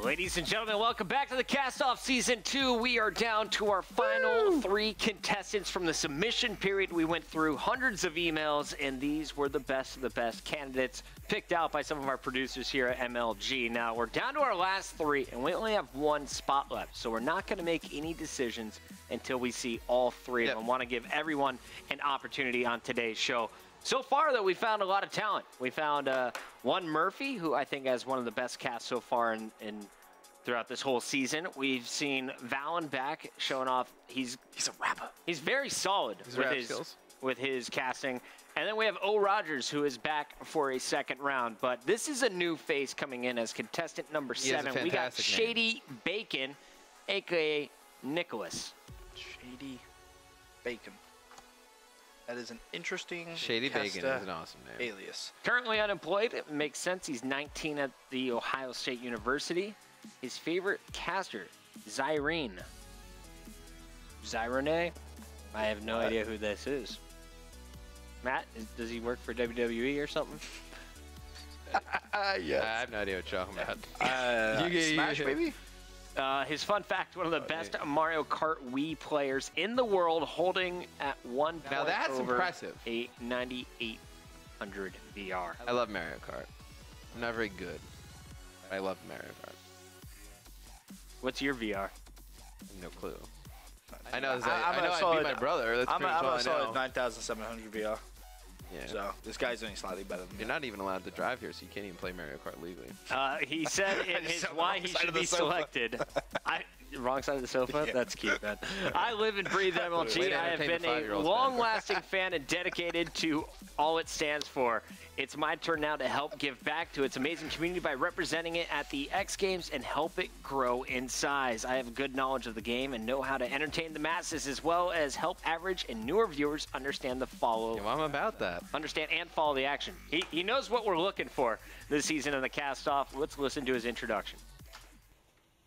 Ladies and gentlemen, welcome back to the Cast-Off Season 2. We are down to our final 3 contestants from the submission period. We went through hundreds of emails, and these were the best of the best candidates picked out by some of our producers here at MLG. Now, we're down to our last 3, and we only have 1 spot left, so we're not going to make any decisions until we see all 3 of them. I want to give everyone an opportunity on today's show. So far, though, we found a lot of talent. We found one Murphy, who I think has one of the best casts so far throughout this whole season. We've seen Valen back showing off. He's a rapper. He's very solid with his casting. And then we have O. Rogers, who is back for a second round. But this is a new face coming in as contestant number 7. We got Shady Bacon, a.k.a. Nicholas. Shady Bacon. That is an interesting Shady Bacon is an awesome name. Alias. Currently unemployed. It makes sense. He's 19 at the Ohio State University. His favorite caster, Zyrene. Zyrene? I have no idea who this is. Matt, does he work for WWE or something? Yes. I have no idea what you're talking about. Smash, baby? His fun fact, one of the best Mario Kart Wii players in the world, holding at 1 point now that's over impressive. A 9800 VR. I love Mario Kart. I'm not very good. I love Mario Kart. What's your VR? No clue. I know I beat my brother. That's I'm a solid 9. 9700 VR. Yeah. So this guy's doing slightly better than me. You're not even allowed to drive here, so you can't even play Mario Kart legally. He said in his why he should be selected. Wrong side of the sofa? Yeah. That's cute, man. I live and breathe MLG. I have been a long-lasting fan and dedicated to all it stands for. It's my turn now to help give back to its amazing community by representing it at the X Games and help it grow in size. I have good knowledge of the game and know how to entertain the masses, as well as help average and newer viewers understand the follow. I'm about that. Understand and follow the action. He knows what we're looking for this season in the Cast-Off. Let's listen to his introduction.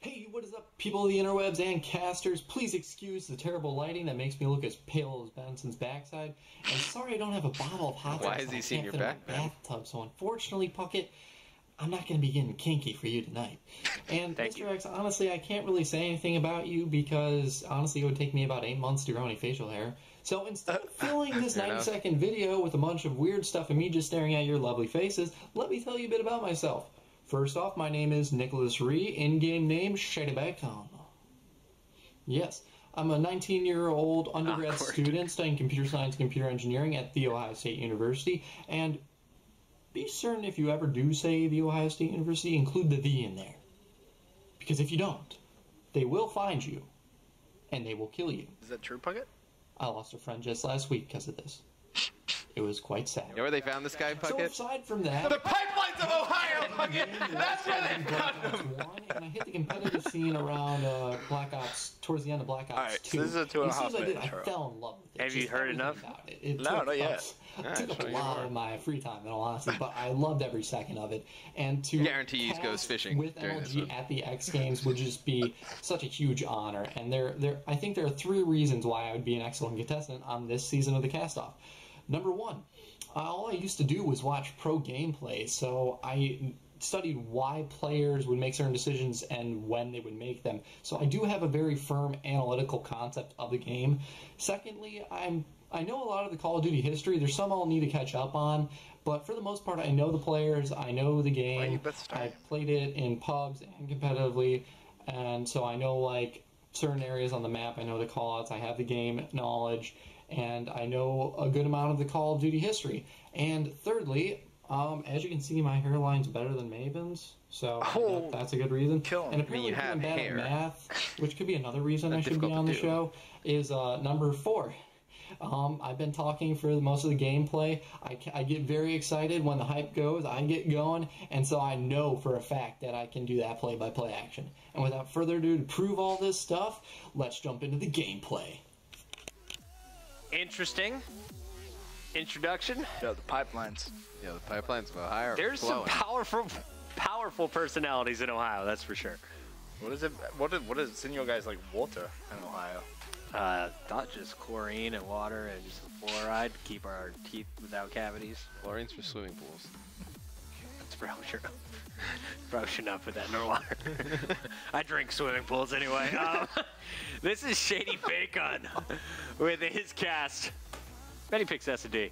Hey, what is up, people of the interwebs and casters? Please excuse the terrible lighting that makes me look as pale as Benson's backside. And sorry I don't have a bottle of hot sauce. Why has he seen your back, man? Bathtub, so unfortunately, Puckett, I'm not going to be getting kinky for you tonight. And Mr. X, honestly, I can't really say anything about you because, honestly, it would take me about 8 months to grow any facial hair. So instead of filling this 90-second video with a bunch of weird stuff and me just staring at your lovely faces, let me tell you a bit about myself. First off, my name is Nicholas Ree, in-game name Shady Bacon. Yes, I'm a 19-year-old undergrad student studying computer science and computer engineering at The Ohio State University, and be certain if you ever do say The Ohio State University, include the "the" in there. Because if you don't, they will find you, and they will kill you. Is that true, Puckett? I lost a friend just last week because of this. It was quite sad. You know where they found this guy, Puckett? So aside from that... The pipelines of Ohio, Puckett! That's where they found him! And I hit the competitive scene around Black Ops, towards the end of Black Ops 2. So this is a 2.5 minute intro. I fell in love with it. Have you heard enough? No, not yet. It took up a lot of my free time, in all honesty, but I loved every second of it. And to guarantee he goes fishing with MLG at the X Games would just be such a huge honor. And I think there are 3 reasons why I would be an excellent contestant on this season of the Cast-Off. Number 1, all I used to do was watch pro gameplay, so I studied why players would make certain decisions and when they would make them. So I do have a very firm analytical concept of the game. Secondly, I know a lot of the Call of Duty history. There's some I'll need to catch up on, but for the most part, I know the players, I know the game. I played it in pubs and competitively, and so I know like certain areas on the map. I know the callouts. I have the game knowledge, and I know a good amount of the Call of Duty history. And thirdly, as you can see, my hairline's better than Maven's, so that's a good reason. And apparently being bad at math, which could be another reason I should be on the show, is number 4. I've been talking for most of the gameplay. I get very excited when the hype goes. I get going, and so I know for a fact that I can do that play-by-play action. And without further ado, to prove all this stuff, let's jump into the gameplay. Interesting introduction. Yo, the pipelines. Yeah, the pipelines of Ohio. There's some powerful personalities in Ohio, that's for sure. What is it? What is in your guys like water in Ohio? Not just chlorine and water and just fluoride to keep our teeth without cavities. Chlorine's for swimming pools. Probably should not put that in the water. I drink swimming pools anyway. This is Shady Bacon with his cast. Then he picks S&D.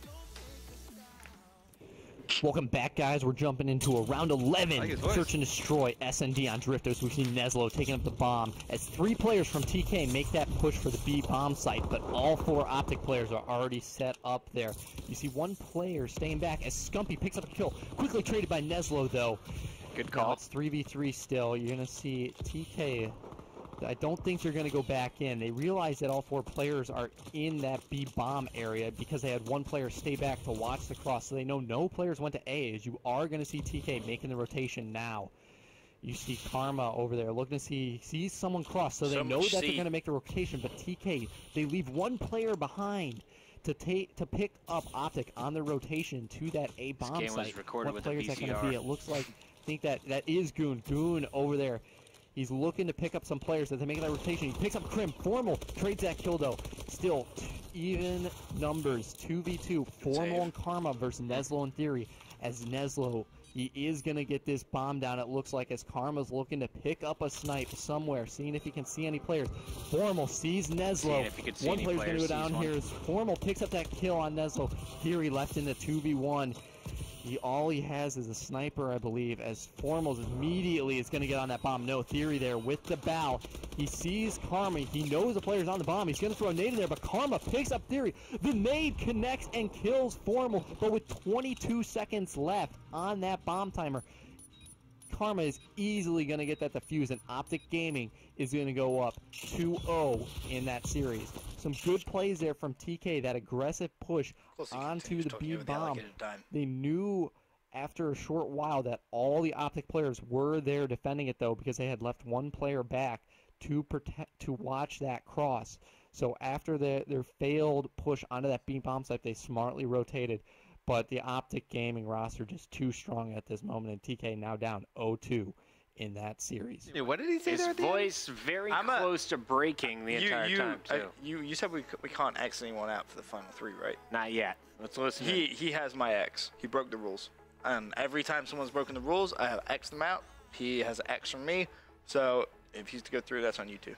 Welcome back, guys. We're jumping into a round 11. Search and destroy S&D on Driftos. We've seen Neslo taking up the bomb as 3 players from TK make that push for the B bomb site, but all 4 Optic players are already set up there. You see 1 player staying back as Scumpy picks up a kill. Quickly traded by Neslo, though. Good call. Now it's 3v3 still. You're going to see TK. I don't think they're going to go back in. They realize that all 4 players are in that B bomb area because they had 1 player stay back to watch the cross, so they know no players went to A, as you are going to see TK making the rotation now. You see Karma over there looking to see, sees someone cross, so they know that they're going to make the rotation, but TK, they leave 1 player behind to pick up Optic on the rotation to that A bomb site. This game was recorded with a players that going to VCR. be? It looks like, I think that is Goon. Goon over there. He's looking to pick up some players that they make that rotation. He picks up Crim. Formal trades that kill, though. Still, even numbers. 2v2. Formal and Karma versus Neslo in theory. As Neslo, he is going to get this bomb down, it looks like, as Karma's looking to pick up a snipe somewhere, seeing if he can see any players. Formal sees Neslo. One player's going to go down here. As Formal picks up that kill on Neslo. Theory left in the 2v1. All he has is a sniper, I believe, as Formals immediately is going to get on that bomb. No, Theory there with the bow. He sees Karma. He knows the player's on the bomb. He's going to throw a nade in there, but Karma picks up Theory. The nade connects and kills Formal, but with 22 seconds left on that bomb timer, Karma is easily going to get that defused, and Optic Gaming is going to go up 2-0 in that series. Some good plays there from TK, that aggressive push onto the B bomb. They knew after a short while that all the Optic players were there defending it, though, because they had left 1 player back to watch that cross. So after their failed push onto that B bomb site, they smartly rotated. But the Optic Gaming roster just too strong at this moment, and TK now down 0-2 in that series. Yeah, what did he say His there at the voice end? very close to breaking the entire time, too. You said we can't X anyone out for the final 3, right? Not yet. Let's listen. He has my X. He broke the rules. And every time someone's broken the rules, I have X'd them out. He has an X from me. So if he's to go through, that's on you too.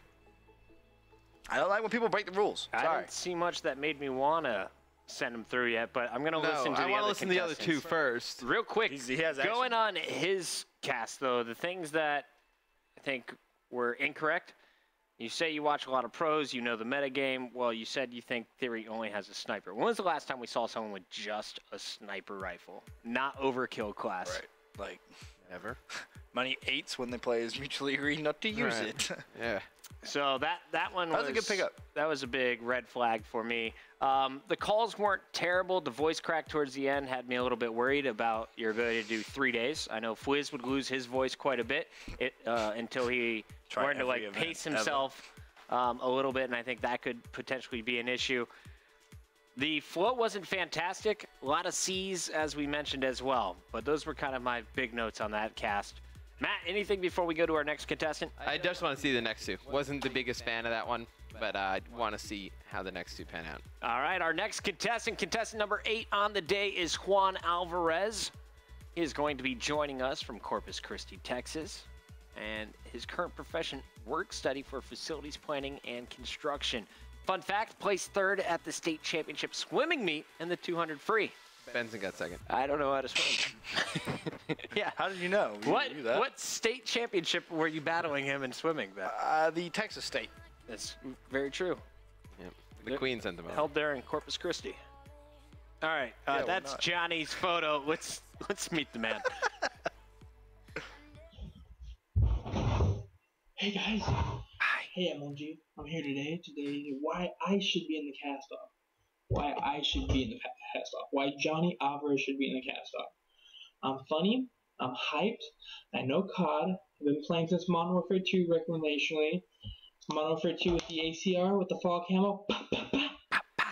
I don't like when people break the rules. Sorry. I didn't see much that made me want to send him through yet, but I'm going to listen to the other contestants. I want to listen to the other 2 first. Real quick, he has going on his cast, though, the things that I think were incorrect. You say you watch a lot of pros, you know the metagame. Well, you said you think Theory only has a sniper. When was the last time we saw someone with just a sniper rifle? Not overkill class. Right. Like, never. Money 8s when the players mutually agree not to use it. Yeah. So that one was a good pickup. That was a big red flag for me. The calls weren't terrible. The voice crack towards the end had me a little bit worried about your ability to do 3 days. I know Fwiz would lose his voice quite a bit until he learned to pace himself a little bit, and I think that could potentially be an issue. The flow wasn't fantastic. A lot of C's, as we mentioned as well. But those were kind of my big notes on that cast. Matt, anything before we go to our next contestant? I just want to see the next 2. Wasn't the biggest fan of that one, but I want to see how the next 2 pan out. All right, our next contestant number 8 on the day is Juan Alvarez. He is going to be joining us from Corpus Christi, Texas. And his current profession, work study for facilities planning and construction. Fun fact, placed 3rd at the state championship swimming meet in the 200 free. Benson got 2nd. I don't know how to swim. Yeah. How did you know? What state championship were you battling him in swimming then? The Texas State. That's very true. Yep. The Queen sent them out. Held there in Corpus Christi. All right, that's Johnny's photo. Let's meet the man. Hey guys. Hi. Hey MLG. I'm here today. Why I should be in the cast-off. Why I should be in the cast-off. Why Johnny Alvarez should be in the cast-off. I'm funny. I'm hyped. I know COD. I've been playing since Modern Warfare 2 recreationally. Modern Warfare 2 with the ACR, with the fall camo.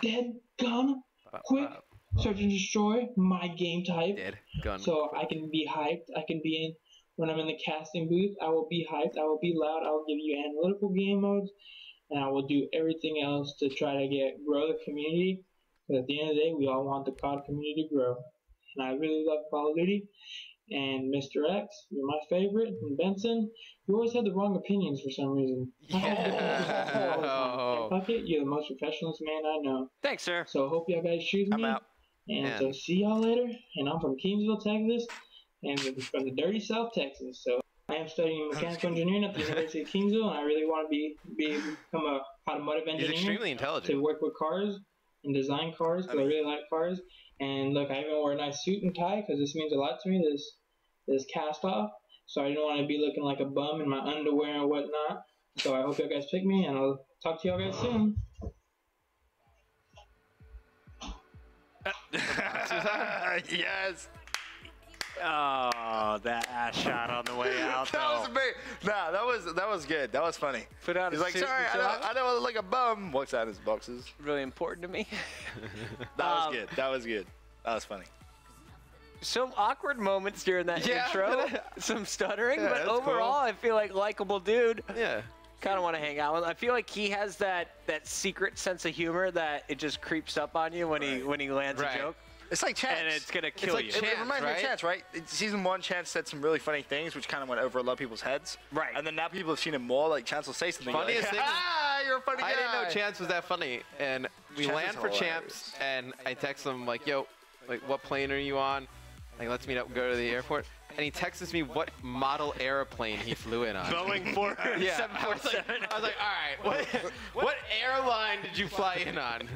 Dead gun. Quick. Search and destroy. My game type. Dead gun. So I can be hyped. I can be in. When I'm in the casting booth, I will be hyped. I will be loud. I will give you analytical game modes. And I will do everything else to try to grow the community. But at the end of the day, we all want the COD community to grow. And I really love Call of Duty. And Mr. X, you're my favorite. And Benson, you always have the wrong opinions for some reason. Yeah. Puckett, you're the most professionalist man I know. Thanks, sir. So I hope y'all guys choose me. I'm out. And Man. so see y'all later. And I'm from Kingsville, Texas, and from the dirty South Texas. So I am studying mechanical engineering at the University of Kingsville, and I really want to become a automotive He's engineer extremely to intelligent. work with cars and design cars because I really like cars. And look, I even wore a nice suit and tie because this means a lot to me. This cast off, so I didn't want to be looking like a bum in my underwear and whatnot. So I hope y'all guys pick me, and I'll talk to y'all guys soon. Yes. Oh, that ass shot on the way out. That was though. amazing. Nah, that was good. That was funny. Put on He's a like, suit sorry, and I don't look like a bum. Walks out his boxes. really important to me. That was good. That was good. That was funny. Some awkward moments during that Yeah. intro, some stuttering, Yeah, but that's overall, cool. I feel like likable dude. Yeah. Kind of want to hang out with him. I feel like he has that secret sense of humor that it just creeps up on you when he lands Right. a joke, It's like Chance. and it's gonna kill like you. Chance. It reminds me of right? Chance, right? Season 1, Chance said some really funny things, which kind of went over a lot of people's heads. Right. And then now people have seen him more. Like Chance will say something. you're Funniest like, thing- ah, you're a funny guy. I didn't know Chance was that funny, and we Chance land is for hilarious. Champs, and I text him like, "Yo, like, what plane are you on? Like, let's meet up and go to the airport." And he texts me what model airplane he flew in on. Boeing 4 Yeah, 747. I was like, all right, what airline did you fly in on?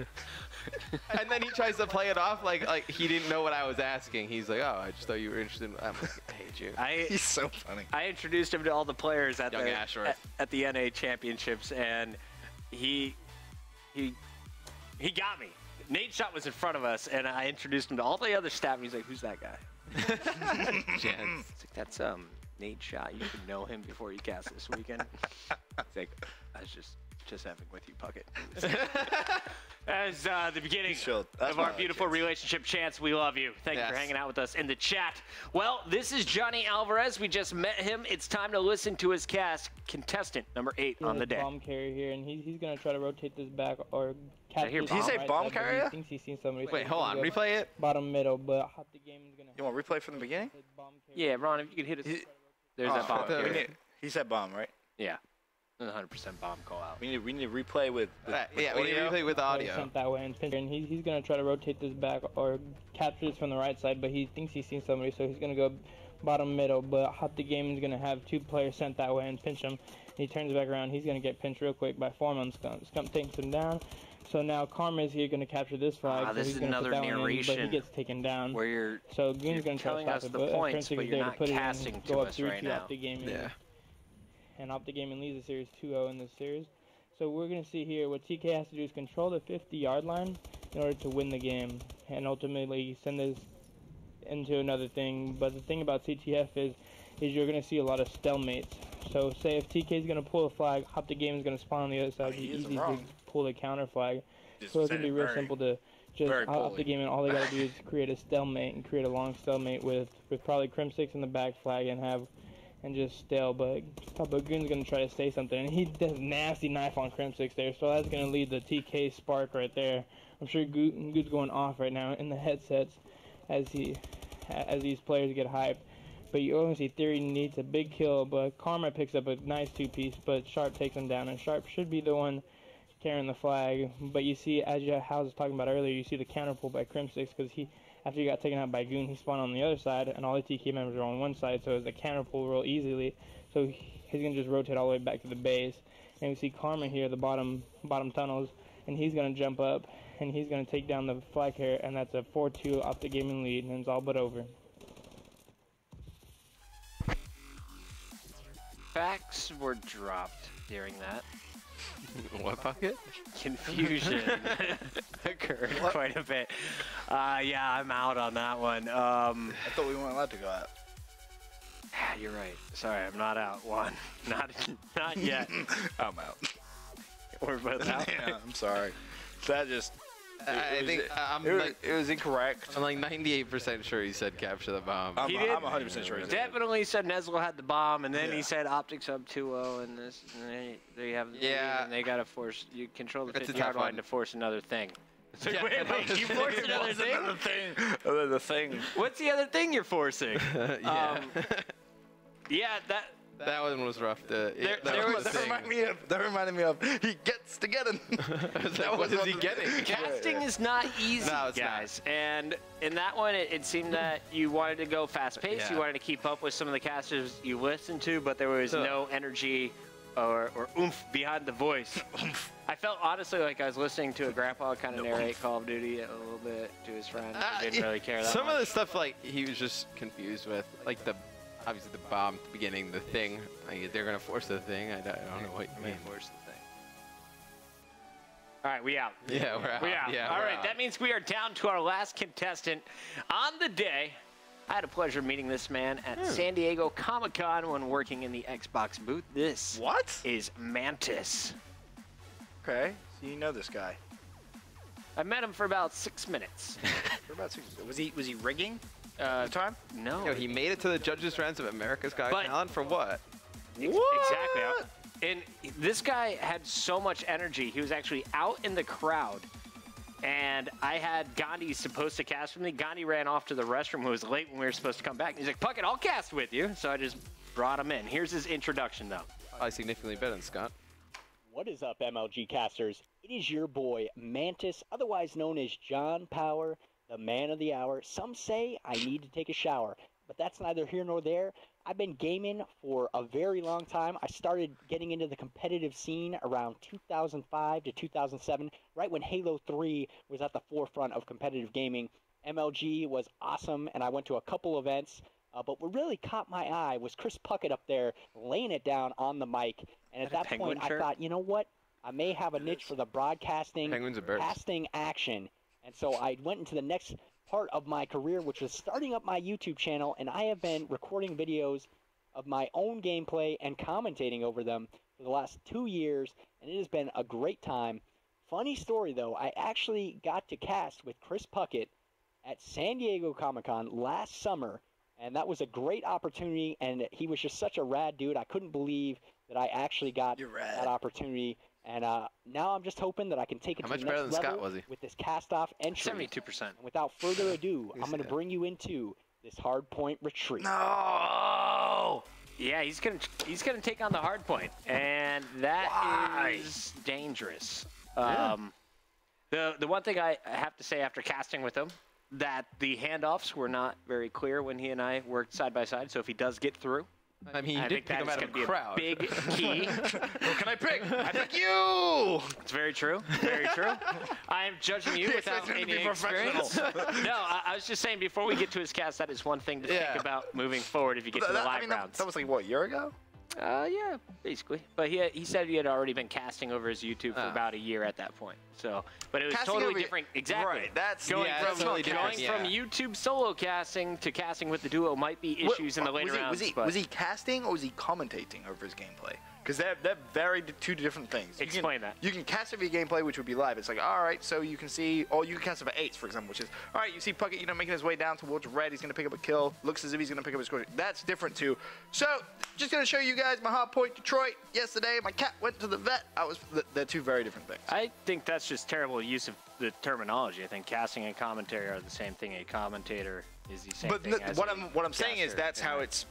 And then he tries to play it off like he didn't know what I was asking. He's like, oh, I just thought you were interested in. I'm like, I hate you. He's so funny. I introduced him to all the players at Young the Ashworth. at the NA championships, and he got me. Nate Shot was in front of us, and I introduced him to all the other staff. And he's like, "Who's that guy?" Chance. It's like, "That's Nate Shot. You should know him before you cast this weekend." It's like, I was just having with you, Puckett. As the beginning chilled. That's of why I our like beautiful Chance. relationship, Chance, we love you. Thank you for Yes. hanging out with us in the chat. Well, this is Johnny Alvarez. We just met him. It's time to listen to his cast. Contestant number 8 on the day. Bomb carrier here, and he's gonna try to rotate this back or I hear capture. Did he say right bomb side, but carrier? He thinks he's seen somebody. Wait, hold on. Replay it. Bottom middle, but Hop the Game is gonna. You want replay from the beginning? Bomb carrier. Yeah, Ron, if you could hit us. He- There's that bomb. the- we carrier. need- He said bomb, right? Yeah. 100% bomb call out. We need to replay with Yeah, we need to replay with audio. Sent that way and pinch, and he's gonna try to rotate this back or capture this from the right side, but he thinks he's seen somebody, so he's gonna go bottom middle. But Hop the Game is gonna have 2 players sent that way and pinch him. He turns back around. He's gonna get pinched real quick by Foreman. Scump takes him down. So now Karma is here gonna capture this flag. so this he's is gonna put another that one in, but he narration gets taken down. Where you're So Goon's gonna try to telling stop us it, the but points, Prince but is you're there not to put it in, casting to go up us 3-2 right now. Off the Game. Yeah. And Off the Game and leads the series 2-0 in this series. So we're going to see here what TK has to do is control the 50-yard line in order to win the game and ultimately send this into another thing. But the thing about CTF is you're going to see a lot of stalemates. So say if TK is going to pull a flag, Hop the Game is going to spawn on the other side. he It's isn't easy wrong. to pull the counter flag. Just So it's said going to be it real very- simple to just very Hop the poorly. Game, and all they got to do is create a stalemate and create a long stalemate with probably Crim 6 in the back flag and just stale, but Goon's gonna try to say something, and he does nasty knife on Crim 6 there, so that's gonna lead the TK spark right there. I'm sure Goon's going off right now in the headsets as these players get hyped. But you only see Theory needs a big kill, but Karma picks up a nice 2-piece, but Sharp takes him down, and Sharp should be the one carrying the flag. But you see, as House was talking about earlier, you see the counter pull by Crim 6 because after he got taken out by Goon, he spawned on the other side, and all the TK members are on one side, so it's a counter pull real easily. So he's going to just rotate all the way back to the base. And we see Karma here, the bottom tunnels, and he's going to jump up, and he's going to take down the flag carrier, and that's a 4-2 Off the Gaming lead, and it's all but over. Facts were dropped during that. What bucket? Confusion occurred quite a bit. Yeah, I'm out on that one. I thought we weren't allowed to go out. You're right. Sorry, I'm not out. One, not yet. I'm out. We're both out. Yeah, I'm sorry. That just. I think it was incorrect. I'm like 98% sure he said capture the bomb. I'm He did. 100% sure. he did. Definitely said Nezlo had the bomb, and then Yeah. he said Optics up 2-0, and this. And they have the lead, Yeah. and they gotta force you control the It's a 50-yard tough line one. to force another thing. So wait, you forced another thing? Another thing. What's the other thing you're forcing? Yeah. Yeah, That one was rough. That was the That thing. reminded me of he gets together. What is he getting? casting is not easy, No, it's guys. And in that one, it seemed that you wanted to go fast-paced. Yeah. You wanted to keep up with some of the casters you listened to, but there was no energy or oomph behind the voice. I felt honestly like I was listening to a grandpa kind of narrate Call of Duty a little bit to his friend. I didn't really care that Some much. of the stuff like he was just confused with, like obviously the bomb at the beginning, the thing. Like, they're gonna force the thing. I don't know what you mean. Force the thing. All right, we out. Yeah, we're out. We out. Yeah, All we're right, out. that means we are down to our last contestant on the day. I had a pleasure meeting this man at San Diego Comic-Con when working in the Xbox booth. This What? is Mantis. Okay, so you know this guy. I met him for about 6 minutes. For about 6 was he rigging at the time? No. Yo, he made it to the judges' rounds of America's Got But- Talent for what? Exactly. And this guy had so much energy. He was actually out in the crowd. And I had Gandhi supposed to cast with me. Gandhi ran off to the restroom. Who was late when we were supposed to come back. He's like, "Fuck it, I'll cast with you." So I just brought him in. Here's his introduction, though. Probably significantly better than Scott. What is up, MLG casters? It is your boy, Mantis, otherwise known as John Power, the man of the hour. Some say I need to take a shower, but that's neither here nor there. I've been gaming for a very long time. I started getting into the competitive scene around 2005 to 2007, right when Halo 3 was at the forefront of competitive gaming. MLG was awesome, and I went to a couple events. But what really caught my eye was Chris Puckett up there laying it down on the mic. And at that Penguin point, shirt? I thought, you know what? I may have a niche for the broadcasting, Penguins are birds. casting action. And so I went into the next part of my career, which was starting up my YouTube channel. And I have been recording videos of my own gameplay and commentating over them for the last 2 years. And it has been a great time. Funny story, though, I actually got to cast with Chris Puckett at San Diego Comic-Con last summer. And that was a great opportunity, and he was just such a rad dude. I couldn't believe that I actually got You're rad. that opportunity. And now I'm just hoping that I can take it How to much the better next than level Scott was he? with this cast-off entry. 72%. And without further ado, I'm going to Yeah. bring you into this hardpoint retreat. No. Yeah, he's gonna take on the hard point, and that is dangerous. The one thing I have to say after casting with him, that the handoffs were not very clear when he and I worked side by side. So if he does get through, I mean, he I did think pick that him is out going of to be a crowd. a big key. Who can I pick? I pick you. It's very true. Very true. I am judging you without expected to any be professional. experience. No, I was just saying before we get to his cast, that is one thing to Yeah. think about moving forward if you get to the live rounds. That was like what, a year ago? Yeah, basically. But he said he had already been casting over his YouTube for about a year at that point. So, but it was Casting totally over- different. Exactly. Right, that's- going yeah, from that's totally different, going from yeah. YouTube solo casting to casting with the duo might be issues in the later rounds. but Was he casting or was he commentating over his gameplay? Because they're very two different things. Explain that. You can cast over your gameplay, which would be live. It's like, all right, so you can see, or you can cast over 8s, for example, which is, all right, you see Puckett, making his way down towards red. He's going to pick up a kill. Looks as if he's going to pick up a score. That's different, too. So, just going to show you guys my hard point Detroit yesterday. My cat went to the vet. They're two very different things. I think that's just terrible use of the terminology. I think casting and commentary are the same thing. A commentator is the same But thing as what a I'm saying is caster. that's how Yeah. it's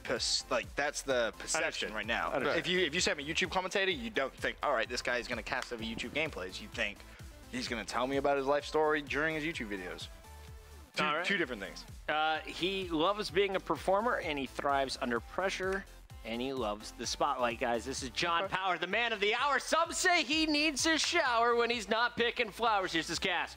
that's the perception Understood. right now. Understood. If you say I'm a YouTube commentator, you don't think, all right, this guy is going to cast over YouTube gameplays. You think he's going to tell me about his life story during his YouTube videos. All right. Two different things. He loves being a performer, and he thrives under pressure, and he loves the spotlight, guys. This is John Power, the man of the hour. Some say he needs a shower when he's not picking flowers. Here's his cast.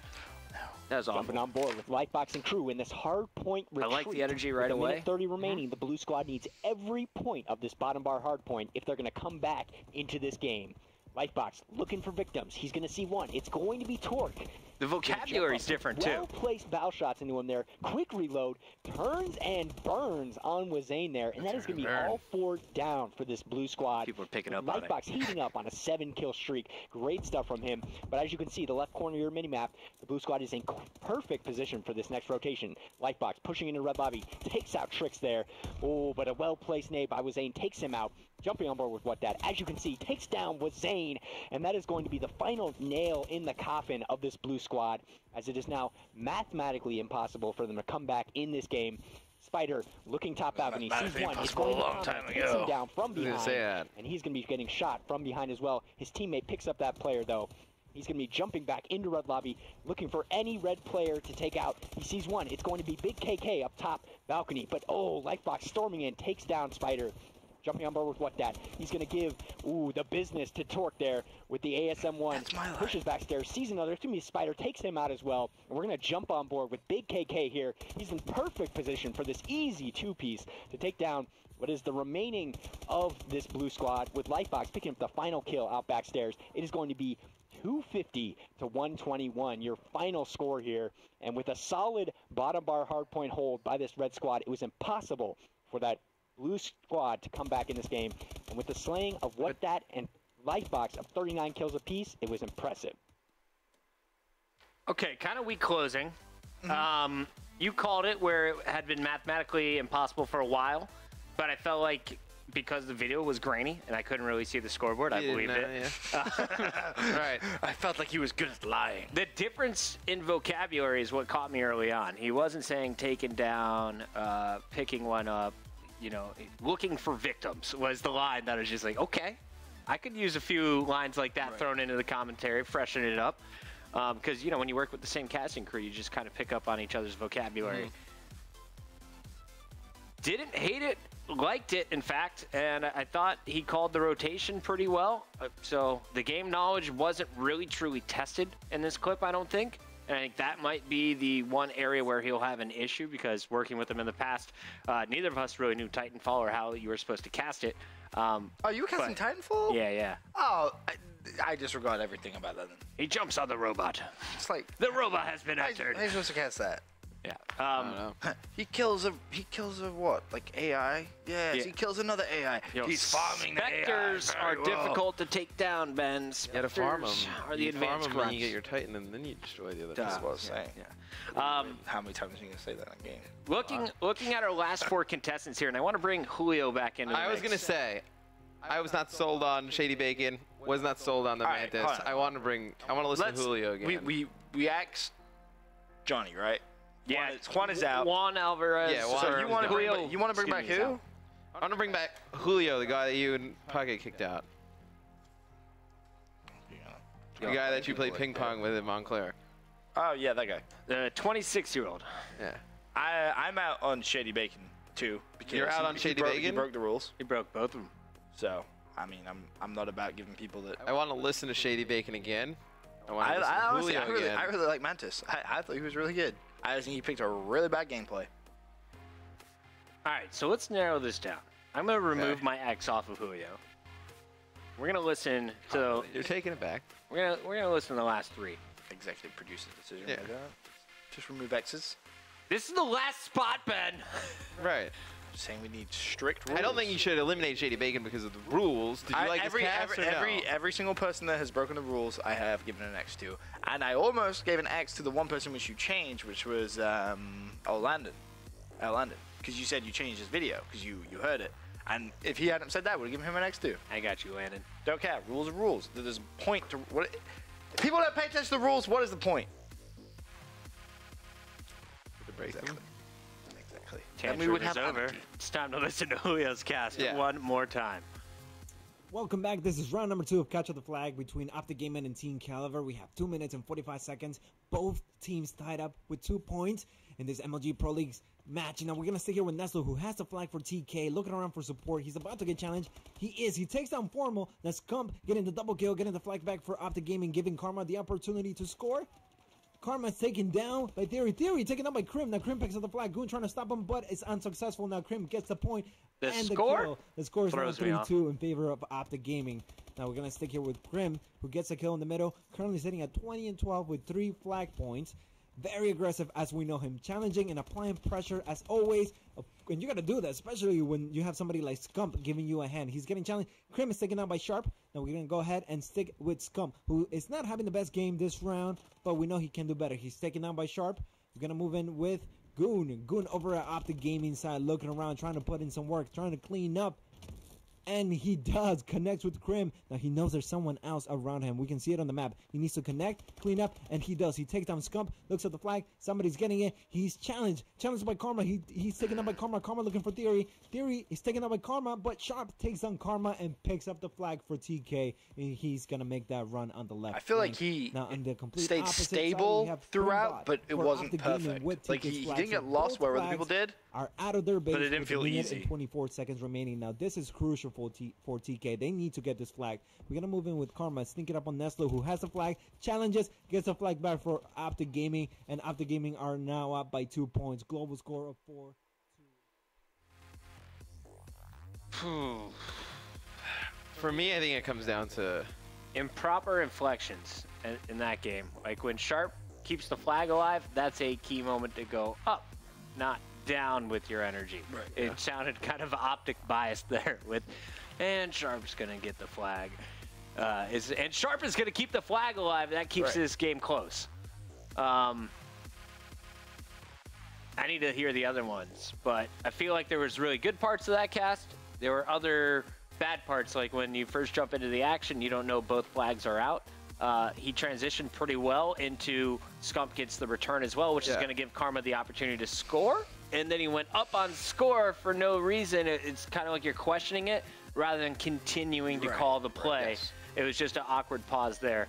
That was Jumping awful. on board with Lightbox and crew in this hard point retreat. I like the energy right With a away. minute 30 remaining, the blue squad needs every point of this bottom bar hard point if they're going to come back into this game. Lightbox looking for victims. He's going to see one. It's going to be Torque. The vocabulary's different, too. Well-placed bow shots into him there. Quick reload. Turns and burns on Wazane there. And that is going to be all 4 down for this blue squad. People are picking up on it. Lightbox heating up on a 7-kill streak. Great stuff from him. But as you can see, the left corner of your minimap, the blue squad is in perfect position for this next rotation. Lightbox pushing into Red Bobby. Takes out Tricks there. Oh, but a well-placed nade by Wazane takes him out. Jumping on board with what that, as you can see, takes down Wazane. And that is going to be the final nail in the coffin of this blue squad, as it is now mathematically impossible for them to come back in this game. Spider looking top balcony, sees one, he's going to takes him down from behind, and he's going to be getting shot from behind as well. His teammate picks up that player, though. He's going to be jumping back into red lobby, looking for any red player to take out. He sees one. It's going to be Big KK up top balcony, but Lifebox storming in, takes down Spider. Jumping on board with what that. He's going to give, the business to Torque there with the ASM-1. Pushes backstairs, sees another. It's going to be Spider, takes him out as well. And we're going to jump on board with Big KK here. He's in perfect position for this easy two-piece to take down what is the remaining of this blue squad, with Lifebox picking up the final kill out backstairs. It is going to be 250 to 121, your final score here. And with a solid bottom bar hardpoint hold by this red squad, it was impossible for that blue squad to come back in this game. And with the slaying of what that and Lifebox of 39 kills apiece, it was impressive. Okay, kind of weak closing. You called it where it had been mathematically impossible for a while, but I felt like because the video was grainy and I couldn't really see the scoreboard, I believed it. Right. I felt like he was good at lying. The difference in vocabulary is what caught me early on. He wasn't saying taken down, picking one up, looking for victims was the line that was just like, okay, I could use a few lines like that thrown into the commentary, freshen it up. Because, when you work with the same casting crew, you just kind of pick up on each other's vocabulary. Didn't hate it, liked it, in fact, and I thought he called the rotation pretty well. So the game knowledge wasn't really truly tested in this clip, I don't think. And I think that might be the one area where he'll have an issue, because working with him in the past, neither of us really knew Titanfall or how you were supposed to cast it. You were casting Titanfall? Yeah. Oh, I disregard everything about that. He jumps on the robot. It's like the robot has been entered. How are you supposed to cast that? Yeah. I don't know. He kills a what? Like AI? Yes, he kills another AI. He's farming the AI. Spectres are difficult to take down, Ben. You gotta farm them. Are the advanced farm them when you get your Titan, and then you destroy the other. That's what I was saying. How many times are you gonna say that in a game? Looking at our last four contestants here, and I want to bring Julio back into the mix. I was gonna say, I was not sold on Shady Bacon. Was not sold on the Mantis. I want to listen to Julio again. We asked Johnny, right? Yeah, Juan is out. Juan Alvarez. Yeah, Juan. So you want to bring back who? I want to bring back Julio, the guy that you and Pocket kicked out. The guy that you played ping pong with in Montclair. Oh yeah, that guy. The 26-year-old. Yeah. I'm out on Shady Bacon too. Because You're out on Shady Bacon? He broke the rules. He broke both of them. So I mean, I'm not about giving people that. I want to listen to Shady Bacon again. I really like Mantis. I thought he was really good. I just think he picked a really bad gameplay. All right, so let's narrow this down. I'm going to remove my X off of Julio. We're going to listen to... You're taking it back. We're gonna listen to the last three. Executive producer's decision like that. Just remove X's. This is the last spot, Ben. Right. Saying we need strict rules. I don't think you should eliminate Shady Bacon because of the rules. Did you like every single person that has broken the rules, I have given an X to, and I almost gave an X to the one person which you changed, which was Landon, because you said you changed his video because you heard it, and if he hadn't said that, would have given him an X too. I got you, Landon. Don't care. Rules are rules. There's a point to what. If people don't pay attention to the rules, what is the point? To break them. Tantrum is over. It's time to listen to Julio's cast one more time. Welcome back. This is round number 2 of Capture the Flag between OpticGaming and Team Caliber. We have 2 minutes and 45 seconds. Both teams tied up with 2 points in this MLG Pro Leagues match. Now we're going to stay here with Neslo, who has the flag for TK, looking around for support. He's about to get challenged. He takes down Formal. That's Scump getting the double kill, getting the flag back for OpticGaming, giving Karma the opportunity to score. Karma's taken down by Theory. Theory taken down by Krim. Now Krim picks up the flag. Goon trying to stop him, but it's unsuccessful. Now Krim gets the point and score? The kill. The score is now 3-2 in favor of OpticGaming. Now we're going to stick here with Krim, who gets a kill in the middle. Currently sitting at 20-12 with 3 flag points. Very aggressive as we know him. Challenging and applying pressure as always. And you got to do that, especially when you have somebody like Scump giving you a hand. He's getting challenged. Krim is taken out by Sharp. Now we're going to go ahead and stick with Scump, who is not having the best game this round, but we know he can do better. He's taken out by Sharp. He's going to move in with Goon. Goon over at OpticGaming side, looking around, trying to put in some work, trying to clean up. and he does. Connects with Crim. Now he knows there's someone else around him. We can see it on the map. He needs to connect, clean up, and he does. He takes down Scump, looks at the flag. Somebody's getting it. He's challenged by Karma. He's taken out by Karma. Karma looking for Theory. Theory is taken out by Karma, but Sharp takes down Karma and picks up the flag for TK. And he's gonna make that run on the left. I feel lane. like he now, on the complete stayed opposite stable side, we have throughout, but it for wasn't Optic Gaming perfect. with Like, TK's he flag. didn't get So lost both where other people flags did, are out of their base, but it didn't with feel a minute easy. and 24 seconds remaining. Now this is crucial for TK. They need to get this flag. We're gonna move in with Karma, sneak it up on Neslo, who has the flag, challenges, gets the flag back for Optic Gaming, and Optic Gaming are now up by 2 points. Global score of 4. For me, I think it comes down to Improper inflections in that game. Like when Sharp keeps the flag alive, that's a key moment to go up, not down with your energy. Right, It sounded kind of Optic biased there with, and Sharp's gonna get the flag. And Sharp is gonna keep the flag alive. That keeps this game close. I need to hear the other ones, but I feel like there was really good parts of that cast. There were other bad parts, like when you first jump into the action, you don't know both flags are out. He transitioned pretty well into Scump gets the return as well, which is going to give Karma the opportunity to score. And then he went up on score for no reason. It's kind of like you're questioning it rather than continuing to call the play. It was just an awkward pause there.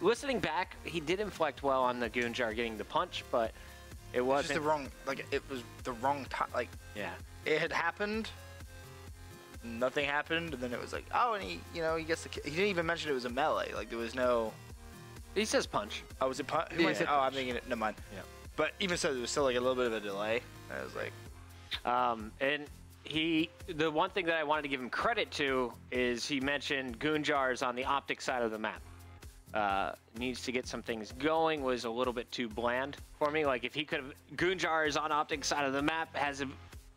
Listening back, he did inflect well on the Goonjar getting the punch, but it wasn't. Just the wrong, like, it was the wrong time. Like, it had happened. Nothing happened, and then it was like, oh, and he, you know, he gets the. He didn't even mention it was a melee. Like, there was no. He says punch. Oh, was it punch? Who am I saying? Oh, I'm thinking it. Never mind. Yeah. But even so, there was still like a little bit of a delay. I was like, and the one thing that I wanted to give him credit to is he mentioned Goonjars on the Optic side of the map. Needs to get some things going, was a little bit too bland for me. Like if he could have, Goonjar is on Optic side of the map,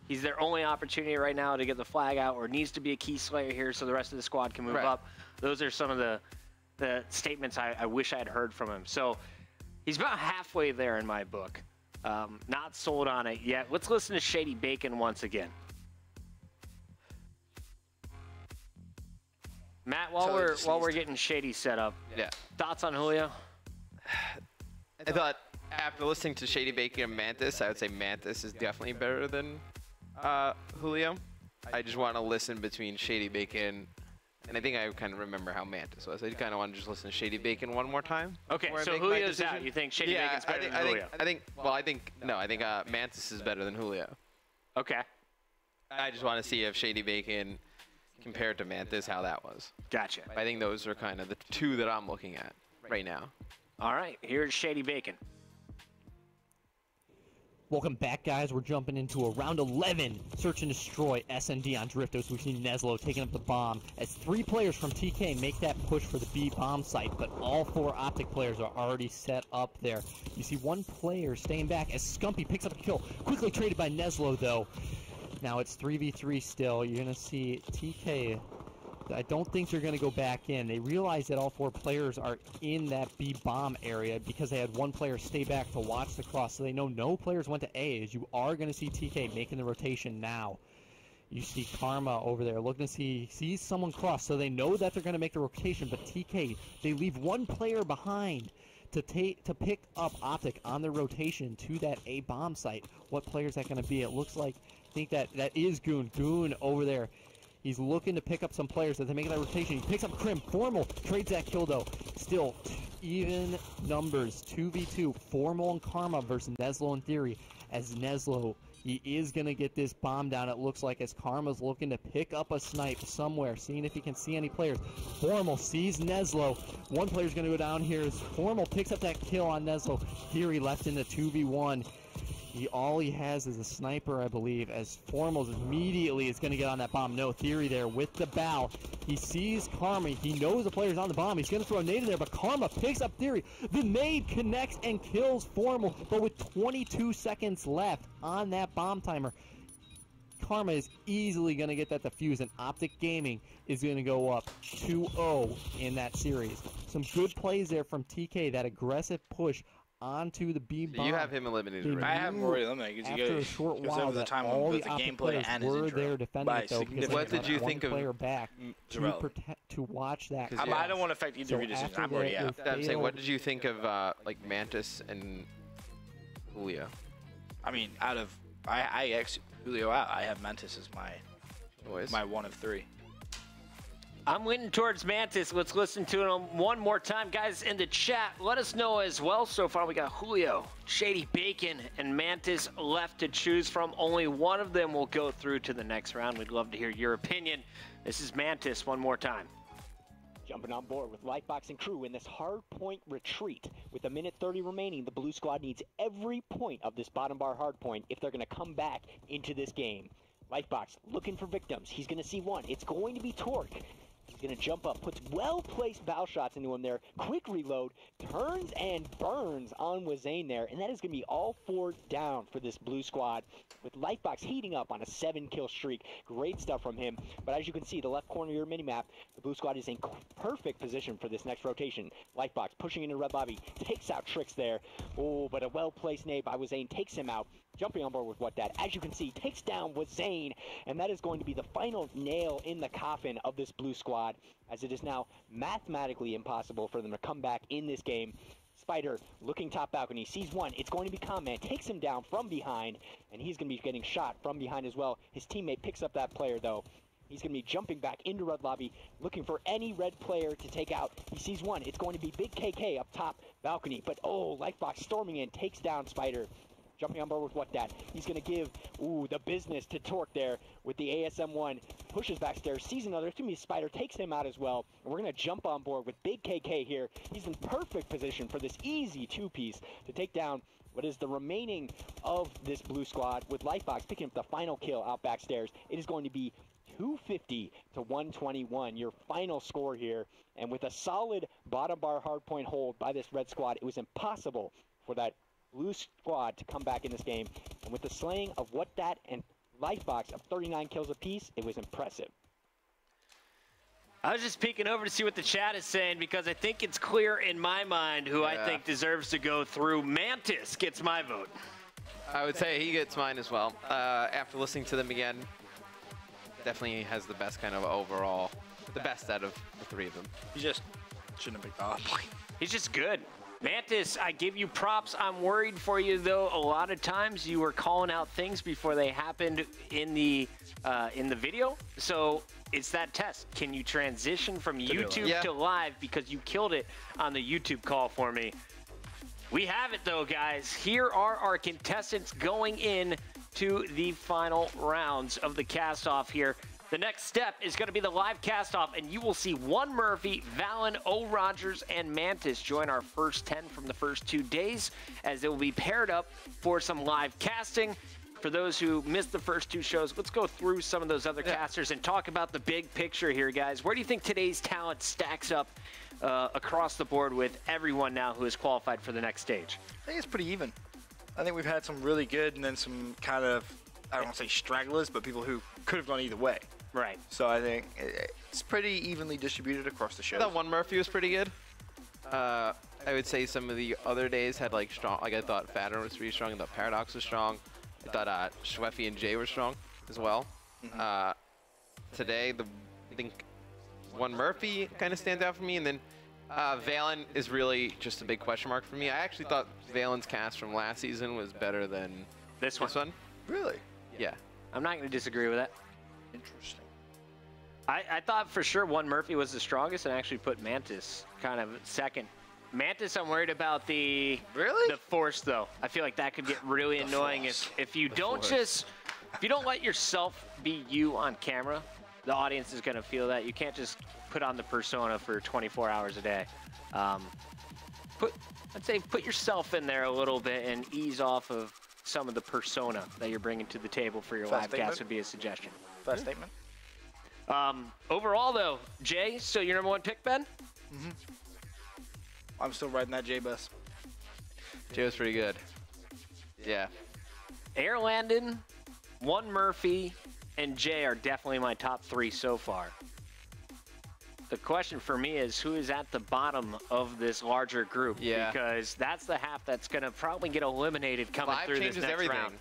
he's their only opportunity right now to get the flag out, or needs to be a key slayer here so the rest of the squad can move up. Those are some of the statements I wish I had heard from him. So he's about halfway there in my book. Not sold on it yet. Let's listen to Shady Bacon once again. Matt, while we're getting Shady set up, thoughts on Julio? I thought after listening to Shady Bacon and Mantis, I would say Mantis is definitely better than Julio. I just want to listen between Shady Bacon, and I think I kind of remember how Mantis was. I kind of want to just listen to Shady Bacon one more time. Okay, so Julio's out. You think Shady Bacon's better than Julio? I think Mantis is better than Julio. Okay. I just want to see if Shady Bacon compared to Mantis, how that was. Gotcha. I think those are kind of the two that I'm looking at right now. All right, here's Shady Bacon. Welcome back, guys. We're jumping into a round 11. Search and destroy SND on Driftos. We see Neslo taking up the bomb as 3 players from TK make that push for the B bomb site, but all 4 Optic players are already set up there. You see 1 player staying back as Scumpy picks up a kill. Quickly traded by Neslo, though. Now it's 3v3 still. You're going to see TK. I don't think they're going to go back in. They realize that all 4 players are in that B bomb area because they had 1 player stay back to watch the cross, so they know no players went to A, as you are going to see TK making the rotation now. You see Karma over there looking to see someone cross, so they know that they're going to make the rotation, but TK, they leave 1 player behind to pick up Optic on the rotation to that A bomb site. What player is that going to be? It looks like, I think that is Goon. Goon over there. He's looking to pick up some players as they make that rotation. He picks up Crim. Formal trades that kill, though. Still, even numbers. 2v2. Formal and Karma versus Neslo and Theory. As Neslo, he is going to get this bomb down, it looks like, as Karma's looking to pick up a snipe somewhere, seeing if he can see any players. Formal sees Neslo. 1 player's going to go down here as Formal picks up that kill on Neslo. Theory left in the 2v1. All he has is a sniper, I believe, as Formals immediately is going to get on that bomb. No, Theory there with the bow. He sees Karma. He knows the player's on the bomb. He's going to throw a nade in there, but Karma picks up Theory. The nade connects and kills Formal, but with 22 seconds left on that bomb timer, Karma is easily going to get that defuse, and Optic Gaming is going to go up 2-0 in that series. Some good plays there from TK, that aggressive push onto the B bomb. You have him eliminated, They right? I have him already eliminated. After a short because while, there was a that time all when the both the opposite gameplay players and his were intro there defending by it, though, because significant What did you one think of- player back to Irrelevant. to watch that? 'Cause, class. I don't want to affect either So of your decisions. after I'm already that, out. they I'm saying, what failed. did you think of like Mantis and Julio? I mean, out of I X Julio out. I have Mantis as Boys. my one of three. I'm leaning towards Mantis. Let's listen to him one more time. Guys in the chat, let us know as well. So far, we got Julio, Shady Bacon, and Mantis left to choose from. Only one of them will go through to the next round. We'd love to hear your opinion. This is Mantis one more time. Jumping on board with Lightbox and crew in this hard point retreat. With a minute 30 remaining, the blue squad needs every point of this bottom bar hard point if they're going to come back into this game. Lightbox looking for victims. He's going to see one. It's going to be Torque. He's going to jump up, puts well-placed bow shots into him there. Quick reload, turns and burns on Wazane there. And that is going to be all 4 down for this blue squad. With Lightbox heating up on a 7-kill streak. Great stuff from him. But as you can see, the left corner of your minimap, the blue squad is in perfect position for this next rotation. Lightbox pushing into red lobby, takes out Tricks there. Oh, but a well-placed nade by Wazane takes him out. Jumping on board with what that, as you can see, takes down Wazane, and that is going to be the final nail in the coffin of this blue squad, as it is now mathematically impossible for them to come back in this game. Spider looking top balcony, sees one, it's going to be Command, takes him down from behind, and he's going to be getting shot from behind as well. His teammate picks up that player though. He's going to be jumping back into red lobby, looking for any red player to take out. He sees one, it's going to be Big KK up top balcony, but oh, Lightbox storming in, takes down Spider. Jumping on board with what that. He's going to give, the business to Torque there with the ASM-1. Pushes backstairs, sees another. It's going to be Spider, takes him out as well. And we're going to jump on board with Big KK here. He's in perfect position for this easy 2-piece to take down what is the remaining of this blue squad, with Lightbox picking up the final kill out backstairs. It is going to be 250 to 121, your final score here. And with a solid bottom bar hardpoint hold by this red squad, it was impossible for that blue squad to come back in this game. And with the slaying of what that and Lightbox of 39 kills apiece, it was impressive. I was just peeking over to see what the chat is saying, because I think it's clear in my mind who I think deserves to go through. Mantis gets my vote. I would say he gets mine as well. After listening to them again, definitely has the best kind of overall, the best out of the 3 of them. He just shouldn't have picked off. He's just good. Mantis, I give you props. I'm worried for you, though. A lot of times you were calling out things before they happened in the video. So it's that test. Can you transition from YouTube to live, because you killed it on the YouTube call for me? We have it, though, guys. Here are our contestants going in to the final rounds of the cast-off here. The next step is going to be the live cast-off, and you will see One Murphy, Valen, O. Rogers, and Mantis join our first 10 from the first 2 days, as they will be paired up for some live casting. For those who missed the first 2 shows, let's go through some of those other casters and talk about the big picture here, guys. Where do you think today's talent stacks up across the board with everyone now who is qualified for the next stage? I think it's pretty even. I think we've had some really good and then some kind of, I don't want to say stragglers, but people who could have gone either way. Right. So I think it's pretty evenly distributed across the show. I thought One Murphy was pretty good. I would say some of the other days had like strong, like I thought Fatter was pretty strong, I thought Paradox was strong. I thought Schweffy and Jay were strong as well. Today, I think One Murphy kind of stands out for me, and then Valen is really just a big question mark for me. I actually thought Valen's cast from last season was better than this one. Really? Yeah. I'm not going to disagree with that. Interesting. I thought for sure One Murphy was the strongest, and actually put Mantis kind of second. Mantis, I'm worried about the force, though. I feel like that could get really annoying if you don't if you don't let yourself be you on camera. The audience is going to feel that. You can't just put on the persona for 24 hours a day. I'd say put yourself in there a little bit and ease off of some of the persona that you're bringing to the table for your live cast would be a suggestion. First statement. Overall, though, Jay, so your number 1 pick, Ben? I'm still riding that J bus. Jay was pretty good. Yeah. Air Landon, One Murphy, and Jay are definitely my top 3 so far. The question for me is who is at the bottom of this larger group? Yeah. Because that's the half that's going to probably get eliminated coming 5 through this changes next everything. round.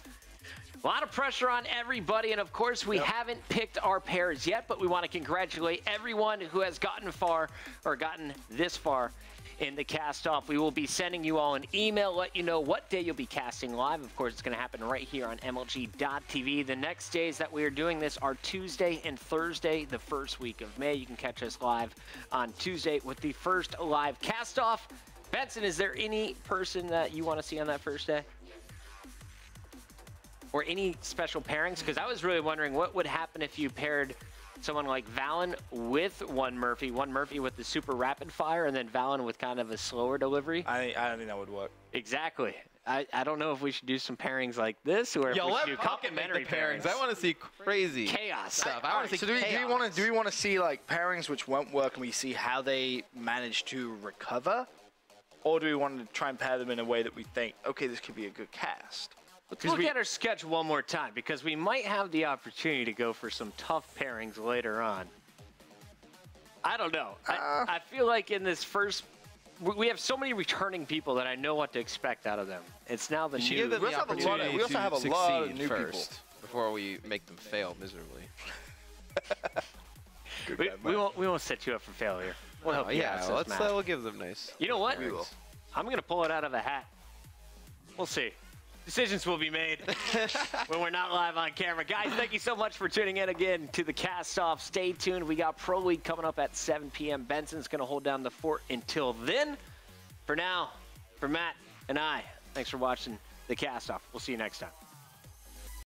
A lot of pressure on everybody, and of course we haven't picked our pairs yet, but we want to congratulate everyone who has gotten far or gotten this far in the cast off. We will be sending you all an email, let you know what day you'll be casting live. Of course, it's going to happen right here on MLG.TV. The next days that we are doing this are Tuesday and Thursday, the first week of May. You can catch us live on Tuesday with the first live cast off. Benson, is there any person that you want to see on that first day? Or any special pairings? Because I was really wondering what would happen if you paired someone like Valen with one Murphy with the super rapid fire, and then Valen with kind of a slower delivery. I don't think that would work. Exactly. I don't know if we should do some pairings like this, or if we should do complementary pairings. I want to see crazy chaos stuff. I want to see So do we want to see like pairings which won't work, and we see how they manage to recover, or do we want to try and pair them in a way that we think, okay, this could be a good cast? Let's look at our sketch one more time, because we might have the opportunity to go for some tough pairings later on. I don't know. I feel like in this first, we have so many returning people that I know what to expect out of them. It's now the We should new. give them the opportunity we also have a to lot of succeed new people. first before we make them fail miserably. We won't set you up for failure. We'll help you out, Yeah, says let's Matt. we'll give them nice. You know what? We will. I'm going to pull it out of a hat. We'll see. Decisions will be made when we're not live on camera. Guys, thank you so much for tuning in again to the cast off. Stay tuned. We got Pro League coming up at 7 p.m. Benson's going to hold down the fort until then. For now, for Matt and I, thanks for watching the cast off. We'll see you next time.